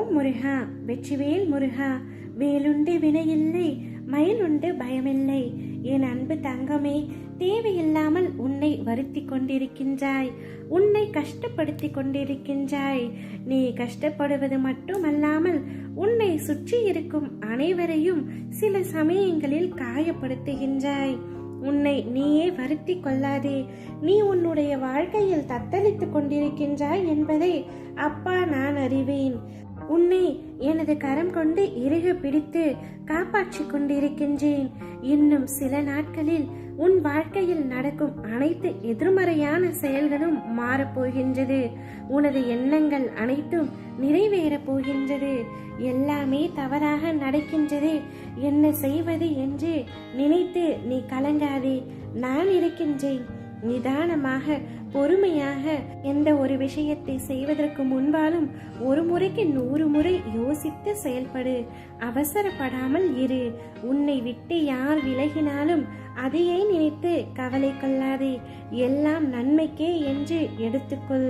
ஓம் முருகா, வெற்றிவேல் முருகா. வேலுண்டு வினையில்லை, மயிலுண்டு பயமில்லை. என் அன்பு தங்கமே, தேவையில்லாமல் உன்னை வருத்தி கொண்டிருக்கின்றாய், உன்னை கஷ்டப்படுத்தி கொண்டிருக்கின்றாய். நீ கஷ்டப்படுவது மட்டுமல்லாமல் உன்னை சுற்றி இருக்கும் அனைவரையும் சில சமயங்களில் காயப்படுத்துகின்றாய். உன்னை நீயே வருத்தி கொள்ளாதே. நீ உன்னுடைய வாழ்க்கையில் தத்தளித்துக் கொண்டிருக்கின்றாய் என்பதை அப்பா நான் அறிவேன். உன்னை எனது கரம் கொண்டு இறுக பிடித்து காப்பாற்றிக் கொண்டிருக்கின்றேன். இன்னும் சில நாட்களில் உன் வாழ்க்கையில் நடக்கும் அனைத்து எதிர்மறையான செயல்களும் மாறப்போகின்றது. உனது எண்ணங்கள் அனைத்தும் நிறைவேறப் போகின்றது. எல்லாமே தவறாக நடக்கின்றது, என்ன செய்வது என்று நினைத்து நீ கலங்காதே. நான் இருக்கின்றேன். நிதானமாக பொறுமையாக எந்த ஒரு விஷயத்தை செய்வதற்கு முன்பாலும் ஒரு முறைக்கு 100 முறை யோசித்து செயல்படு. அவசரப்படாமல் இரு. உன்னை விட்டு யார் விலகினாலும் அதையே நினைத்து கவலை கொள்ளாதே. எல்லாம் நன்மைக்கே என்று எடுத்துக்கொள்.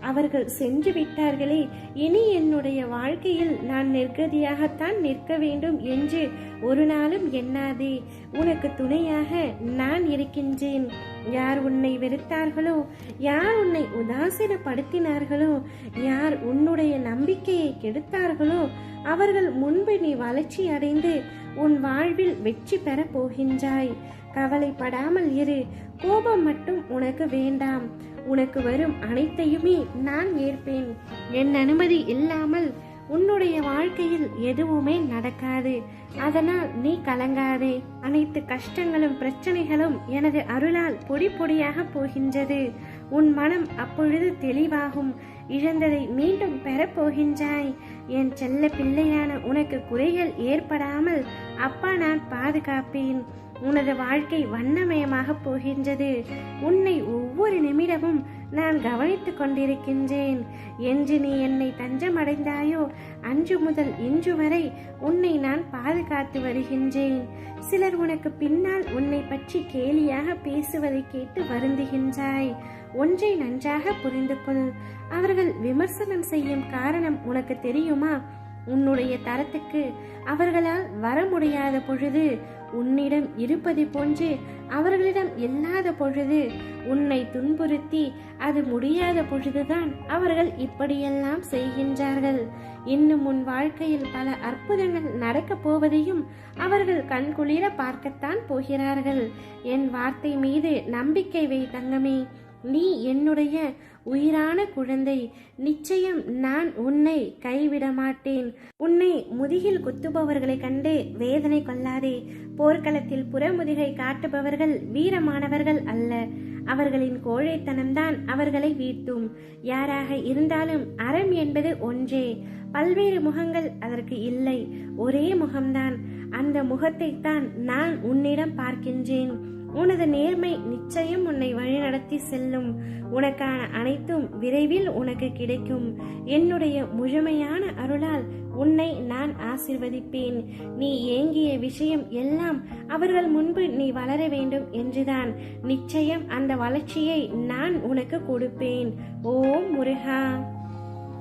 அவர்கள் சென்று விட்டார்களே, இனி என்னுடைய வாழ்க்கையில் நான் நிர்கதியாகத்தான் நிற்க வேண்டும் என்று ஒரு நாளும் எண்ணாதே. உனக்கு துணையாக நான் இருக்கின்றேன். யார் உன்னை வெறுத்தார்களோ, யார் உன்னை உதாசீனப்படுத்தினார்களோ, யார் உன்னுடைய நம்பிக்கையை கெடுத்தார்களோ, அவர்கள் முன்பு நீ வளர்ச்சி அடைந்து உன் வாழ்வில் வெற்றி பெற போகின்றாய். கவலைப்படாமல் இரு. கோபம் மட்டும் உனக்கு வேண்டாம். உனக்கு வரும் அனைத்தையுமே நான் ஏற்பேன். என் அனுமதி இல்லாமல் உன்னுடைய வாழ்க்கையில் எதுவுமே நடக்காது. அதனால் நீ கலங்காதே. அனைத்து கஷ்டங்களும் பிரச்சனைகளும் எனது அருளால் பொடி பொடியாக போகின்றது. உன் மனம் அப்பொழுது தெளிவாகும். இழந்ததை மீண்டும் பெறப்போகின்றாய். என் செல்ல பிள்ளையான உனக்கு குறைகள் ஏற்படாமல் அப்பா நான் பாதுகாப்பேன். உனது வாழ்க்கை வண்ணமயமாக போகின்றது. உன்னை ஒவ்வொரு நிமிடமும் நான் கவனித்துக் கொண்டிருக்கின்றேன். என்று நீ என்னை தஞ்சமடைந்தாயோ அன்று முதல் இன்று வரை உன்னை நான் பாதுகாத்து வருகின்றேன். சிலர் உனக்கு பின்னால் உன்னை பற்றி கேலியாக பேசுவதை கேட்டு வருந்துகின்றாய். ஒன்றை நன்றாக புரிந்து கொள். அவர்கள் விமர்சனம் செய்யும் காரணம் உனக்கு தெரியுமா? உன்னுடைய தரத்துக்கு அவர்களால் வர முடியாத பொழுது, உன்னிடம் இருப்பது போன்று அவர்களிடம் இல்லாத பொழுது, உன்னை துன்புறுத்தி அது முடியாத பொழுதுதான் அவர்கள் இப்படியெல்லாம் செய்கின்றார்கள். இன்னும் உன் வாழ்க்கையில் பல அற்புதங்கள் நடக்கப் போவதையும் அவர்கள் கண்குளிர பார்க்கத்தான் போகிறார்கள். என் வார்த்தை மீது நம்பிக்கை வை தங்கமே. நீ என்னுடைய உயிரான குழந்தை. நிச்சயம் நான் உன்னை கைவிட மாட்டேன். உன்னை முதுகில் குத்துபவர்களை கண்டு வேதனை கொள்ளாதே. போர்க்களத்தில் புறமுதுகை காட்டுபவர்கள் வீரமானவர்கள் அல்ல. அவர்களின் கோழைத்தனம்தான் அவர்களை வீழ்த்தும். யாராக இருந்தாலும் அறம் என்பது ஒன்றே. பல்வேறு முகங்கள் அதற்கு இல்லை, ஒரே முகம்தான். அந்த முகத்தை தான் நான் உன்னிடம் பார்க்கின்றேன். உனது நேர்மை நிச்சயம் உன்னை வழிநடத்தி செல்லும். உனக்கான அனைத்தும் விரைவில் உனக்கு கிடைக்கும். என்னுடைய முழுமையான அருளால் உன்னை நான் ஆசிர்வதிப்பேன். நீ ஏங்கிய விஷயம் எல்லாம் அவர்கள் முன்பு நீ வளர வேண்டும் என்றுதான். நிச்சயம் அந்த வளர்ச்சியை நான் உனக்கு கொடுப்பேன். ஓம் முருகா.